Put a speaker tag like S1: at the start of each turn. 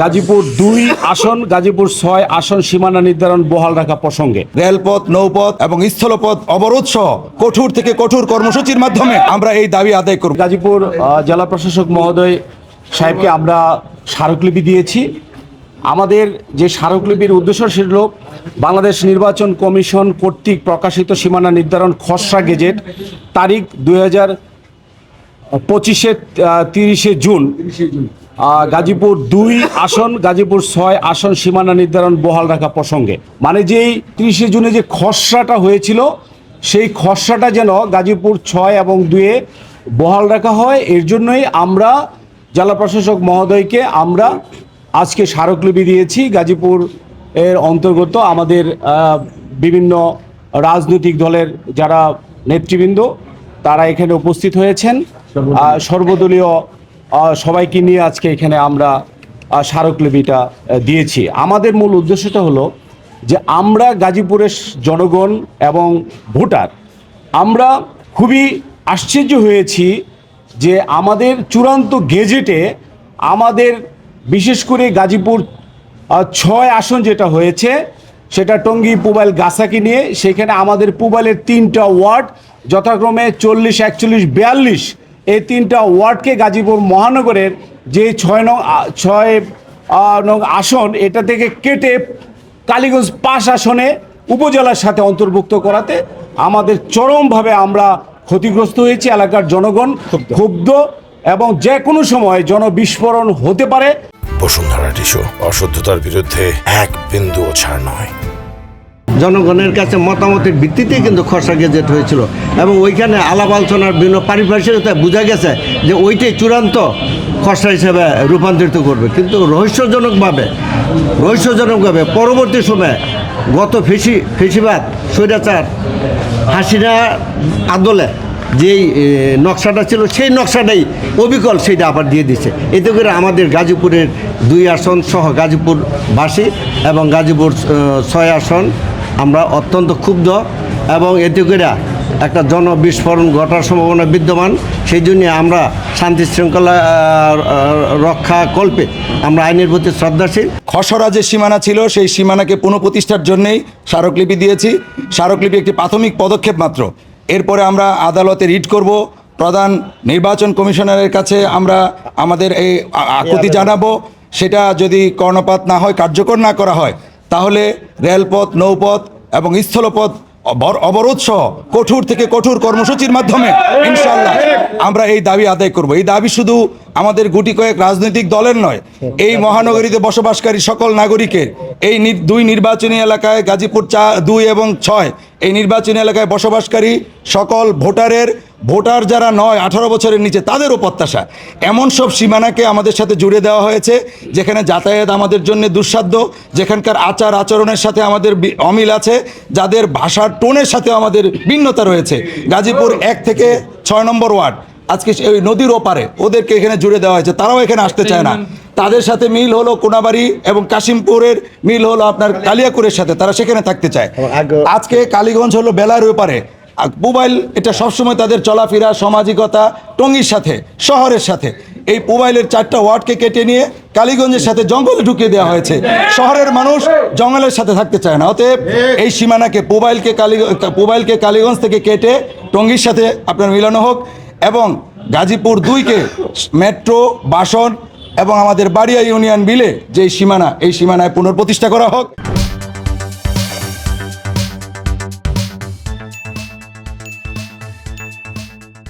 S1: গাজীপুর ২ আসন, গাজীপুর ৬ আসন সীমানা নির্ধারণ বহাল রাখা প্রসঙ্গে
S2: রেলপথ, নৌপথ এবং স্থলপথ অবরোধ সহ কঠোর থেকে কঠোর কর্মসূচির মাধ্যমে আমরা এই দাবি আদায় করব।
S1: গাজীপুর জেলা প্রশাসক মহোদয় সাহেবকে আমরা স্মারকলিপি দিয়েছি। আমাদের যে স্মারকলিপির উদ্দেশ্য ছিল বাংলাদেশ নির্বাচন কমিশন কর্তৃক প্রকাশিত সীমানা নির্ধারণ খসড়া গেজেট তারিখ 2025-এর 30শে জুন গাজীপুর ২ আসন, গাজীপুর ৬ আসন সীমানা নির্ধারণ বহাল রাখা প্রসঙ্গে, মানে যেই 30শে জুনে যে খসড়াটা হয়েছিল সেই খসড়াটা যেন গাজীপুর ৬ এবং ২-এ বহাল রাখা হয়, এর জন্যই আমরা জেলা প্রশাসক মহোদয়কে আমরা আজকে স্মারকলিপি দিয়েছি। গাজীপুর এর অন্তর্গত আমাদের বিভিন্ন রাজনৈতিক দলের যারা নেতৃবৃন্দ তারা এখানে উপস্থিত হয়েছেন, সর্বদলীয় সবাইকে নিয়ে আজকে এখানে আমরা স্মারকলিপিটা দিয়েছি। আমাদের মূল উদ্দেশ্যটা হলো যে আমরা গাজীপুরের জনগণ এবং ভোটার আমরা খুবই আশ্চর্য হয়েছি যে আমাদের চূড়ান্ত গেজেটে আমাদের বিশেষ করে গাজীপুর ৬ আসন যেটা হয়েছে সেটা টঙ্গী, পুবাইল, গাছাকি নিয়ে, সেখানে আমাদের পুবাইলের 3টা ওয়ার্ড যথাক্রমে 40, 41, 42 এই 3টা ওয়ার্ডকে গাজীপুর মহানগরের যে 6 নং আসন এটা থেকে কেটে কালীগঞ্জ 5 আসনে উপজেলার সাথে অন্তর্ভুক্ত করাতে আমাদের চরমভাবে আমরা ক্ষতিগ্রস্ত হয়েছি। এলাকার জনগণ ক্ষুব্ধ এবং যে কোনো সময় জনবিস্ফোরণ হতে পারে।
S3: বসুন্ধরা টিস্যু, অশুদ্ধতার বিরুদ্ধে এক বিন্দুও ছাড় নয়।
S4: জনগণের কাছে মতামতের ভিত্তিতেই কিন্তু খসড়া গেজেট হয়েছিল এবং ওইখানে আলাপ আলোচনার বিভিন্ন পারিপার্শ্বিকতায় বোঝা গেছে যে ওইটাই চূড়ান্ত খসড়া হিসেবে রূপান্তরিত করবে। কিন্তু রহস্যজনকভাবে পরবর্তী সময়ে গত ফেসিবাদ স্বৈরাচার হাসিনা আদলে যেই নকশাটা ছিল সেই নকশাটাই অবিকল সেইটা আবার দিয়ে দিচ্ছে। এতে করে আমাদের গাজীপুরের 2 আসন সহ গাজীপুরবাসী এবং গাজীপুর 6 আসন আমরা অত্যন্ত ক্ষুব্ধ এবং এতে করে একটা জনবিস্ফোরণ ঘটার সম্ভাবনা বিদ্যমান। সেই জন্য আমরা শান্তি শৃঙ্খলা রক্ষা কল্পে আমরা আইনের প্রতি শ্রদ্ধাশীল।
S2: খসড়া যে সীমানা ছিল সেই সীমানাকে পুনঃপ্রতিষ্ঠার জন্যই স্মারকলিপি দিয়েছি। স্মারকলিপি একটি প্রাথমিক পদক্ষেপ মাত্র। এরপরে আমরা আদালতে রিট করব, প্রধান নির্বাচন কমিশনারের কাছে আমরা আমাদের এই আকুতি জানাবো। সেটা যদি কর্ণপাত না হয়, কার্যকর না করা হয়, তাহলে রেলপথ, নৌপথ এবং স্থলপথ অবরোধ সহ কঠোর থেকে কঠোর কর্মসূচির মাধ্যমে ইনশাআল্লাহ আমরা এই দাবি আদায় করব। এই দাবি শুধু আমাদের গুটি কয়েক রাজনৈতিক দলের নয়, এই মহানগরীতে বসবাসকারী সকল নাগরিকের, এই 2 নির্বাচনী এলাকায় গাজীপুর 2 এবং 6 এই নির্বাচনী এলাকায় বসবাসকারী সকল ভোটার যারা নয় 18 বছরের নিচে তাদেরও প্রত্যাশা। এমন সব সীমানাকে আমাদের সাথে জুড়ে দেওয়া হয়েছে যেখানে যাতায়াত আমাদের জন্য দুঃসাধ্য, যেখানকার আচার আচরণের সাথে আমাদের অমিল আছে, যাদের ভাষার টোনের সাথে আমাদের ভিন্নতা রয়েছে। গাজীপুর 1 থেকে 6 নম্বর ওয়ার্ড আজকে ওই নদীর ওপারে ওদেরকে এখানে জুড়ে দেওয়া হয়েছে, তারাও এখানে আসতে চায় না। তাদের সাথে মিল হলো কোনাবাড়ি এবং কাশিমপুরের মিল হলো আপনার কালিয়াকুরের সাথে, তারা সেখানে থাকতে চায়। আজকে কালীগঞ্জ হলো বেলার ওপারে, পুবাইল এটা সবসময় তাদের চলাফেরা সামাজিকতা টঙ্গীর সাথে, শহরের সাথে। এই পুবাইলের 4টা ওয়ার্ডকে কেটে নিয়ে কালীগঞ্জের সাথে জঙ্গলে ঢুকিয়ে দেওয়া হয়েছে। শহরের মানুষ জঙ্গলের সাথে থাকতে চায় না। অতএব এই সীমানাকে পুবাইলকে কালীগঞ্জ থেকে কেটে টঙ্গীর সাথে আপনার মিলানো হোক এবং গাজীপুর 2কে মেট্রো, বাসন এবং আমাদের বাড়িয়া ইউনিয়ন বিলে যে সীমানা, এই সীমানায় পুনঃপ্রতিষ্ঠা করা হোক।